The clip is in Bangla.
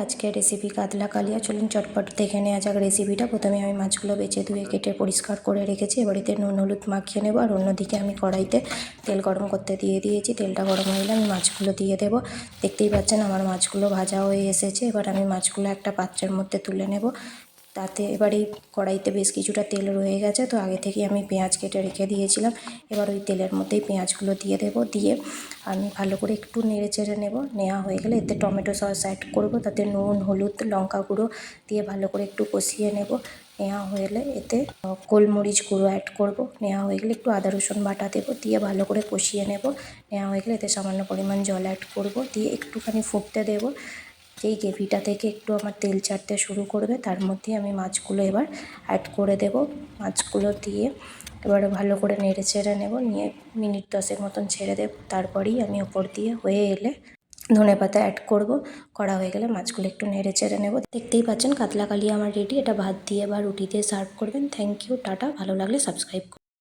আজকের রেসিপি কাতলা কালিয়া। চলুন চটপট দেখে নেওয়া যাক রেসিপিটা। প্রথমে আমি মাছগুলো বেছে ধুয়ে কেটে পরিষ্কার করে রেখেছি। এবারেতে নুন হলুদ মাখিয়ে নেব। আর অন্যদিকে আমি কড়াইতে তেল গরম করতে দিয়ে দিয়েছি। তেলটা গরম হয়ে গেলে আমি মাছগুলো দিয়ে দেব। দেখতেই পাচ্ছেন আমার মাছগুলো ভাজা হয়ে এসেছে। এবার আমি মাছগুলো একটা পাত্রের মধ্যে তুলে নেব। তাতে এবার এই কড়াইতে বেশ কিছুটা তেল রয়ে গেছে, তো আগে থেকে আমি পেঁয়াজ কেটে রেখে দিয়েছিলাম। এবার ওই তেলের মধ্যেই পেঁয়াজগুলো দিয়ে দেব। দিয়ে আমি ভালো করে একটু নেড়ে চেড়ে নেব। নেওয়া হয়ে গেলে এতে টমেটো সস অ্যাড করব। তাতে নুন হলুদ লঙ্কা গুঁড়ো দিয়ে ভালো করে একটু কষিয়ে নেব। নেওয়া হয়ে গেলে এতে গোলমরিচ গুঁড়ো অ্যাড করব। নেওয়া হয়ে গেলে একটু আদা রসুন বাটা দেবো, দিয়ে ভালো করে কষিয়ে নেব। নেওয়া হয়ে গেলে এতে সামান্য পরিমাণ জল অ্যাড করব, দিয়ে একটুখানি ফুটতে দেব। যেই গ্রেভিটা থেকে একটু আমার তেল ছাড়তে শুরু করবে, তার মধ্যে আমি মাছগুলো এবার অ্যাড করে দেব। মাছগুলো দিয়ে এবারে ভালো করে নেড়ে চেড়ে নেব। নিয়ে মিনিট 10 মতন ছেড়ে দেব। তারপরেই আমি ওপর দিয়ে হয়ে এলে ধনেপাতা অ্যাড করব। করা হয়ে গেলে মাছগুলো একটু নেড়ে চেড়ে নেব। দেখতেই পাচ্ছেন কাতলা কালিয়া আমার রেডি। এটা ভাত দিয়ে বা রুটি দিয়ে সার্ভ করবেন। Thank you, tata. ভালো লাগলে সাবস্ক্রাইব করুন।